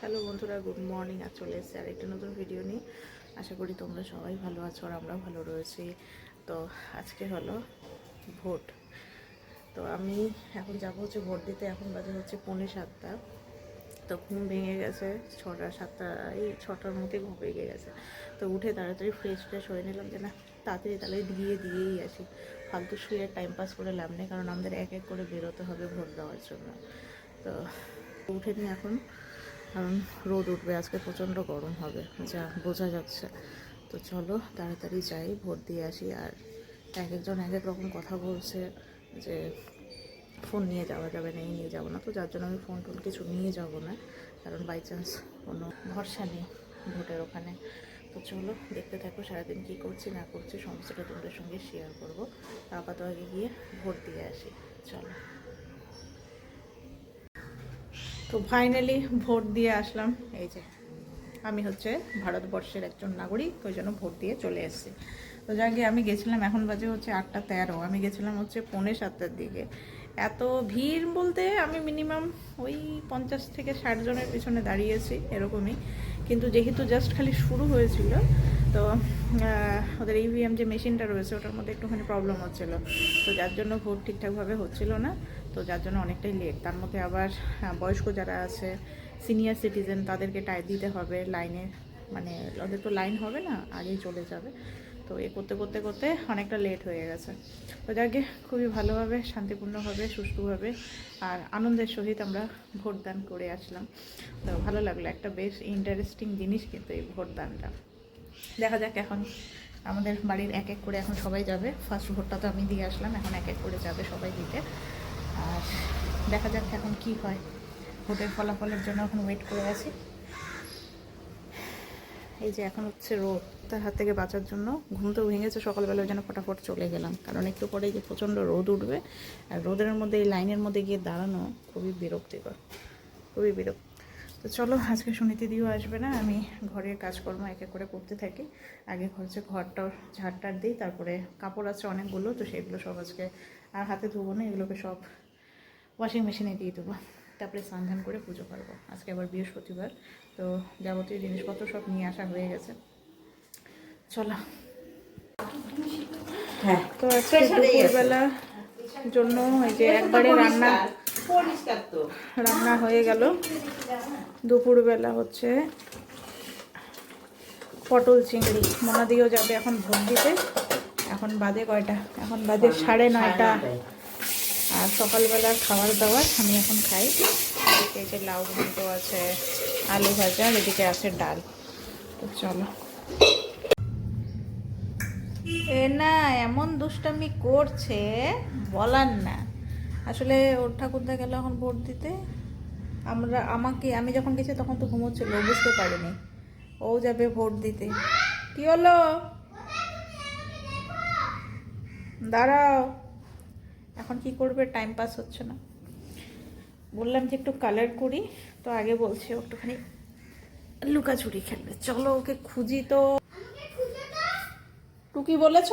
Hello বন্ধুরা, good morning. আর চলে এসেছে আর একটা নতুন ভিডিও নিয়ে। আশা করি তোমরা সবাই ভালো আছো আর আমরাও ভালো রয়েছি। তো আজকে হলো ভোট। তো আমি এখন যাবো হচ্ছে ভোট দিতে। এখন বাজে হচ্ছে 6:45। তো ঘুম ভেঙে গেছে 6টা 7টা, এই 6টার মধ্যে ঘুম ভেঙে গেছে। তো উঠে তাড়াতাড়ি ফ্রেশ হয়ে নিলাম যে না, তাড়াতাড়ি তাহলে দিয়েই আসি। ফালতু শুয়ে টাইম পাস করে লাভ নেই, কারণ আমাদের এক এক করে বেরোতে হবে ভোট দেওয়ার জন্য। তো উঠে নিয়ে এখন, কারণ রোদ উঠবে আজকে, প্রচণ্ড গরম হবে যা বোঝা যাচ্ছে। তো চলো তাড়াতাড়ি যাই, ভোট দিয়ে আসি। আর এক একজন এক এক রকম কথা বলছে যে ফোন নিয়ে যাওয়া যাবে না, এই নিয়ে যাবো না। তো যার জন্য আমি ফোন কিছু নিয়ে যাব না, কারণ বাই চান্স কোনো ভরসা নেই ভোটের ওখানে। তো চলো দেখতে থাকো সারাদিন কী করছি না করছি, সমস্তটা তোমাদের সঙ্গে শেয়ার করবো। আপাতত আগে গিয়ে ভোট দিয়ে আসি, চলো। তো ফাইনালি ভোট দিয়ে আসলাম। এই যে আমি হচ্ছে ভারতবর্ষের একজন নাগরিক, ওই জন্য ভোট দিয়ে চলে এসেছি। তো যাকে আমি গেছিলাম, এখন বাজে হচ্ছে 8টা 13, আমি গেছিলাম হচ্ছে 6:45-7টার দিকে। এত ভিড় বলতে আমি মিনিমাম ওই 50 থেকে 60 জনের পিছনে দাঁড়িয়েছি এরকমই। কিন্তু যেহেতু জাস্ট খালি শুরু হয়েছিল, তো ওদের ইভিএম যে মেশিনটা রয়েছে ওটার মধ্যে একটুখানি প্রবলেম হচ্ছিলো, তো যার জন্য ভোট ঠিকঠাকভাবে হচ্ছিল না। তো যার জন্য অনেকটাই লেট। তার মধ্যে আবার বয়স্ক যারা আছে, সিনিয়র সিটিজেন, তাদেরকে টাইম দিতে হবে লাইনে, মানে ওদের তো লাইন হবে না, আগেই চলে যাবে। তো এ করতে করতে করতে অনেকটা লেট হয়ে গেছে। তো যাকে খুবই ভালোভাবে, শান্তিপূর্ণভাবে, সুষ্ঠুভাবে আর আনন্দের সহিত আমরা ভোটদান করে আসলাম। তো ভালো লাগলো, একটা বেশ ইন্টারেস্টিং জিনিস কিন্তু এই ভোটদানটা। দেখা যাক এখন আমাদের বাড়ির এক এক করে এখন সবাই যাবে। ফার্স্ট ভোটটা তো আমি দিয়ে আসলাম, এখন এক এক করে যাবে সবাই দিতে। আর দেখা যাক এখন কি হয়। ভোটের ফলাফলের জন্য এখন ওয়েট করে আছি। এই যে এখন হচ্ছে রোদ, তার হাত থেকে বাঁচার জন্য ঘুম তো ভেঙেছে সকালবেলার জন্য ফটাফট চলে গেলাম, কারণ একটু পরে যে প্রচণ্ড রোদ উঠবে। আর রোদের মধ্যে এই লাইনের মধ্যে গিয়ে দাঁড়ানো খুবই বিরক্তিকর, খুবই বিরক্ত। তো চলো, আজকে সুনীতি দিও আসবে না, আমি ঘরের কাজকর্ম এক এক করে করতে থাকি। আগে হচ্ছে ঘরটা ঝাড়টার দিই, তারপরে কাপড় আছে অনেকগুলো, তো সেগুলো সব আজকে আর হাতে ধুবো না, এগুলোকে সব ওয়াশিং মেশিনে দিয়ে দেবো। তারপরে স্নান করে পুজো করবো। আজকে আবার বৃহস্পতিবার, তো যাবতীয় জিনিসপত্র সব নিয়ে আসা হয়ে গেছে। চলো। হ্যাঁ, তো আজকে দুপুরবেলা জন্য এই যে একবারে রান্না হয়ে গেল। দুপুরবেলা হচ্ছে পটল চিংড়ি। মনা দিয়েও যাবে এখন ভোট দিতে। এখন বাজে কয়টা? এখন বাজে 9:30। আর সকালবেলার খাবার দাবার আমি এখন খাই। এদিকে লাউ ঘন্ট আছে, আলু ভাজা, এদিকে আছে ডাল। তো চলো। এ না এমন দুষ্টামি করছে বলার না। আসলে ওর ঠাকুরদা গেল এখন ভোট দিতে। আমি যখন গেছি তখন তো ঘুমোচ্ছিল, বুঝতে পারিনি ও যাবে ভোট দিতে। কি হলো? দাঁড়াও, এখন কি করবে? টাইম পাস হচ্ছে না। বললাম যে একটু কালার করি, তো আগে বলছে একটুখানি লুকাচুরি খেলবে। চলো ওকে খুঁজি তো। টুকি বলেছ?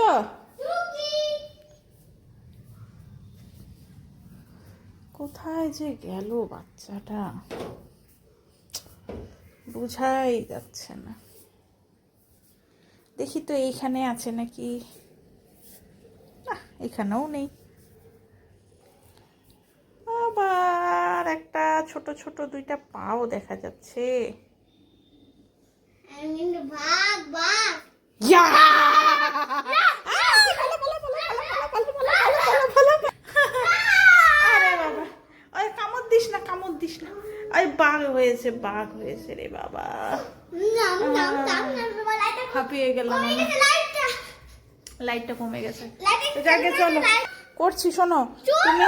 কোথায় যে গেল বাচ্চাটা, বোঝাই যাচ্ছে না। দেখি তো এইখানে আছে নাকি। এখানেও নেই। আবার একটা ছোট ছোট দুইটা পাও দেখা যাচ্ছে। আরে বাবা, ওই কামড় দিস না, কামড় দিস না। ওই বাঘ হয়েছে রে বাবা। হাঁপিয়ে গেলাম আমি। লাইটটা কমে গেছে। যাকে চলো করছি, শোনো তুমি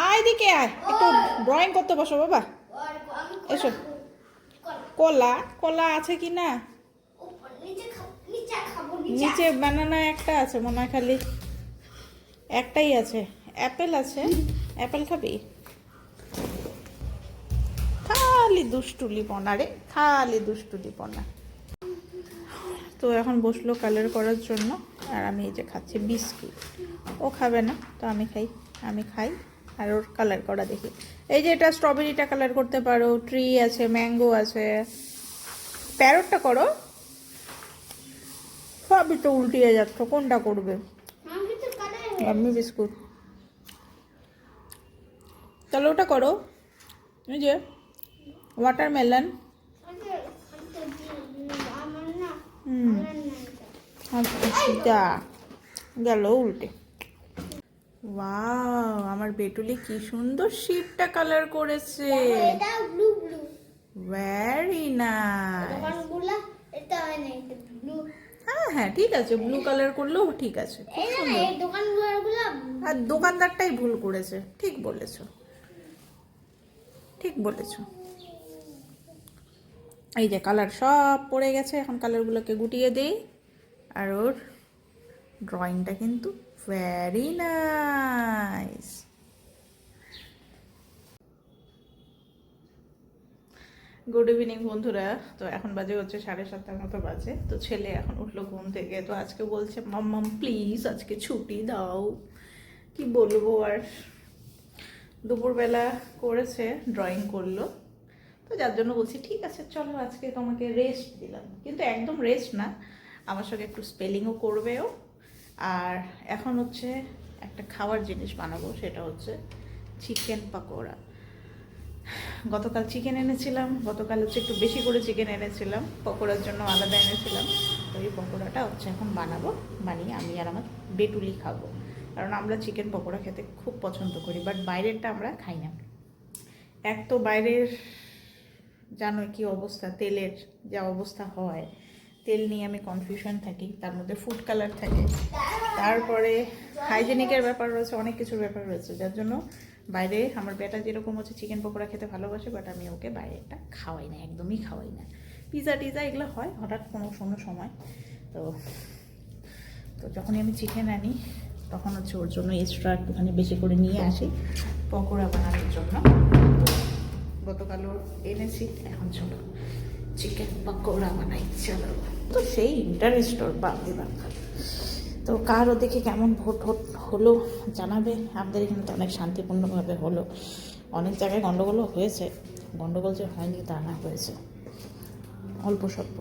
আয় দিকে আয়, একটু ড্রয়িং করতে বসো বাবা। এসো। কলা আছে কি না? নিচে বানানা একটা আছে মনে হয়, খালি একটাই আছে। অ্যাপেল আছে, অ্যাপেল খাবি? খালি দুষ্টুলি পনা রে, খালি দুষ্টুলি পনা। তো এখন বসলো কালার করার জন্য, আর আমি এই যে খাচ্ছি বিস্কুট। ও খাবে না, তো আমি খাই। আর ওর কালার করা দেখি। এই যে এটা স্ট্রবেরিটা কালার করতে পারো, ট্রি আছে, ম্যাঙ্গো আছে, প্যারটটা করো। সবই তো উল্টিয়ে যাচ্ছ, কোনটা করবে? এমনি বিস্কুট, তাহলে ওটা করো। এই যে ওয়াটারমেলন। আচ্ছা গেল উল্টে। ওয়াও, আমার বেটুলি কি সুন্দর শিপটা কালার করেছে। Very nice. হ্যাঁ হ্যাঁ ঠিক আছে, ব্লু কালার করলেও ঠিক আছে, খুব সুন্দর। আর দোকানদারটাই ভুল করেছে, ঠিক বলেছো, ঠিক বলেছো। এই যে কালার সব পড়ে গেছে, এখন কালারগুলোকে গুটিয়ে দেই। আর ওর ড্রয়িংটা কিন্তু ভেরি নাইস। গুড ইভিনিং বন্ধুরা। তো এখন বাজে হচ্ছে 7:30 মতো বাজে। তো ছেলে এখন উঠলো ঘুম থেকে, তো আজকে বলছে মাম্মাম প্লিজ আজকে ছুটি দাও। কি বলবো আর, দুপুরবেলা করেছে, ড্রয়িং করলো, তো যার জন্য বলছি ঠিক আছে চলো আজকে তোমাকে রেস্ট দিলাম। কিন্তু একদম রেস্ট না, আমার সঙ্গে একটু স্পেলিংও করবেও। আর এখন হচ্ছে একটা খাওয়ার জিনিস বানাবো, সেটা হচ্ছে চিকেন পাকোড়া। গতকাল চিকেন এনেছিলাম, গতকাল হচ্ছে একটু বেশি করে চিকেন এনেছিলাম, পকোড়ার জন্য আলাদা এনেছিলাম। তো এই পকোড়াটা হচ্ছে এখন বানাবো, বানিয়ে আমি আর আমার বেটুলি খাবো। কারণ আমরা চিকেন পকোড়া খেতে খুব পছন্দ করি, বাট বাইরেরটা আমরা খাই না। এক তো বাইরের জানো কি অবস্থা, তেলের যা অবস্থা হয়, তেল নিয়ে আমি কনফিউশন থাকি, তার মধ্যে ফুড কালার থাকে, তারপরে হাইজেনিকের ব্যাপার রয়েছে, অনেক কিছুর ব্যাপার রয়েছে, যার জন্য বাইরে আমার বেটা যেরকম হচ্ছে চিকেন পকোড়া খেতে ভালোবাসে, বাট আমি ওকে বাইরেটা খাওয়াই না, একদমই খাওয়াই না। পিৎজা টিজা এগুলো হয় হঠাৎ কোনো সময়। তো তো যখনই আমি চিকেন আনি তখন হচ্ছে ওর জন্য এক্সট্রা একটুখানি বেশি করে নিয়ে আসি পকোড়া বানানোর জন্য। গতকালও এনেছি, এখন চলো চিকেন পকোড়া বানাই, চলো। তো সেই ইন্টারেস্ট ওর বাপরে বাপ। তো কারও দেখে কেমন ভোট হলো জানাবে। আমাদের এখানে তো অনেক শান্তিপূর্ণভাবে হলো, অনেক জায়গায় গণ্ডগোলও হয়েছে, গণ্ডগোল যে হয়নি তা না, হয়েছে অল্প স্বল্প।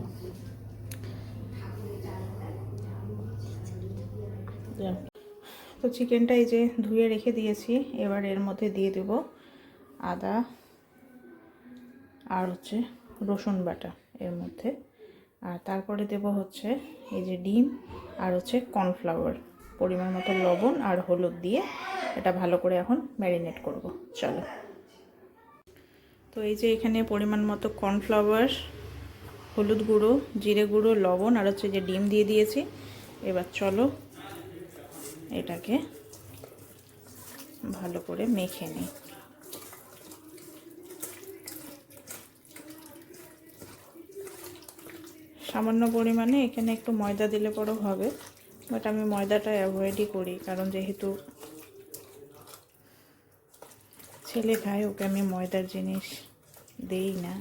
তো চিকেনটা এই যে ধুয়ে রেখে দিয়েছি, এবার এর মধ্যে দিয়ে দেব আদা আর হচ্ছে রসুন বাটা এর মধ্যে, আর তারপরে দেব হচ্ছে এই যে ডিম আর হচ্ছে কর্নফ্লাওয়ার, পরিমাণ মতো লবণ আর হলুদ দিয়ে এটা ভালো করে এখন ম্যারিনেট করব। চলো। তো এই যে এখানে পরিমাণ মতো কর্নফ্লাওয়ার, হলুদ গুঁড়ো, জিরে গুঁড়ো, লবণ আর হচ্ছে যে ডিম দিয়ে দিয়েছি। এবার চলো এটাকে ভালো করে মেখে নিই। সামান্য পরিমাণে এখানে একটু ময়দা দিলে পরেও হবে, বাট আমি ময়দাটা অ্যাভয়েডই করি, কারণ যেহেতু ছেলে খায়, ওকে আমি ময়দার জিনিস দেই না,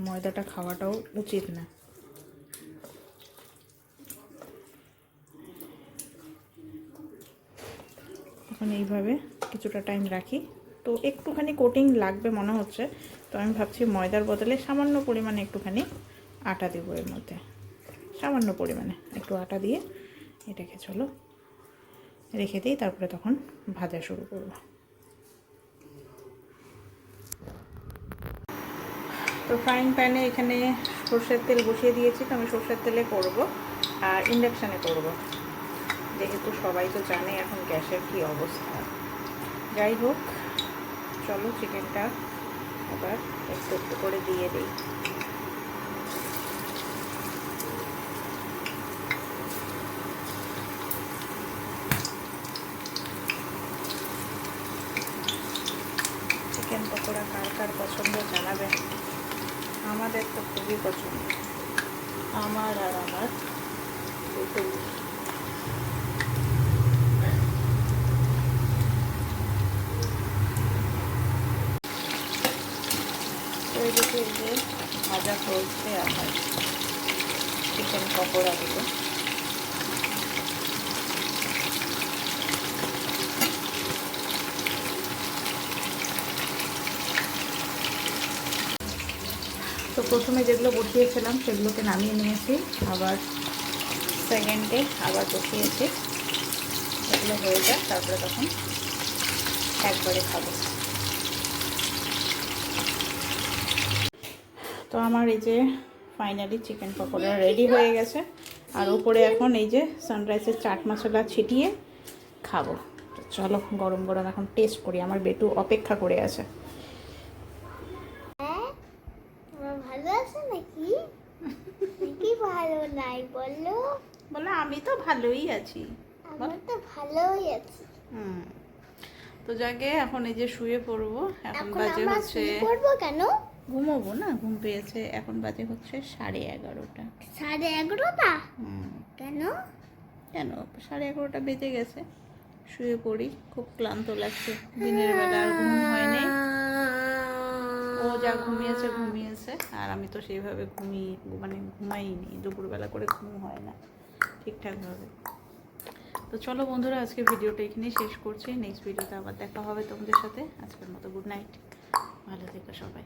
ময়দাটা খাওয়াটাও উচিত না। এখন এইভাবে কিছুটা টাইম রাখি, তো একটুখানি কোটিং লাগবে মনে হচ্ছে, তো আমি ভাবছি ময়দার বদলে সামান্য পরিমাণে একটুখানি আটা দেবো এর মধ্যে, সামান্য পরিমাণে একটু আটা দিয়ে এটাকে চলো রেখে দিই, তারপরে তখন ভাজা শুরু করব। তো ফ্রাইং প্যানে এখানে সর্ষের তেল বসিয়ে দিয়েছি, তো আমি সর্ষের তেলে করব আর ইন্ডাকশানে করব, যেহেতু সবাই তো জানে এখন গ্যাসের কী অবস্থা। যাই হোক চলো চিকেনটা এবার একটু একটু করে দিয়ে দিই। চিকেন পকোড়া কার কার পছন্দ জানাবেন, আমাদের তো খুবই পছন্দ, আমার আর আমার বেটুলি। তো এদিকে এই যে ভাজা চলছে আমার চিকেন পকোড়াগুলো। তো প্রথমে যেগুলো বসিয়েছিলাম সেগুলোকে নামিয়ে নিয়েছি, আবার সেকেন্ডে আবার বসিয়েছি। এগুলো হয়ে যায়, তারপরে তখন একবারে খাবো। তো আমার এই যে ফাইনালি চিকেন পকোড়া রেডি হয়ে গেছে, আর উপরে এখন এই যে সানরাইসের চাট মশলা ছিটিয়ে খাবো। তো চলো গরম গরম এখন টেস্ট করি, আমার বেটু অপেক্ষা করে আছে। ভালো আছে নাকি? নাকি ভালো নাই বলো? বলো আমি তো ভালোই আছি। আমি তো ভালোই আছি। তো যাকে এখন এই যে শুয়ে পড়বো। এখন বাজে আমরা হচ্ছে, শুয়ে পড়বো কেন? ঘুমোবো না, ঘুম পেয়েছে। এখন বাজে হচ্ছে 11:30। 11:30? কেন? কেন 11:30 বেজে গেছে, শুয়ে পড়ি। খুব ক্লান্ত লাগছে, দিনের বেলা আর ঘুম হয়নি। ও যা ঘুমিয়েছে, আর আমি তো সেইভাবে ঘুমাইনি। দুপুরবেলা করে ঘুম হয় না ঠিকঠাকভাবে। তো চলো বন্ধুরা, আজকে ভিডিওটা এখানেই শেষ করছি। নেক্সট ভিডিওতে আবার দেখা হবে তোমাদের সাথে। আজকের মতো গুড নাইট, ভালো থেকো সবাই।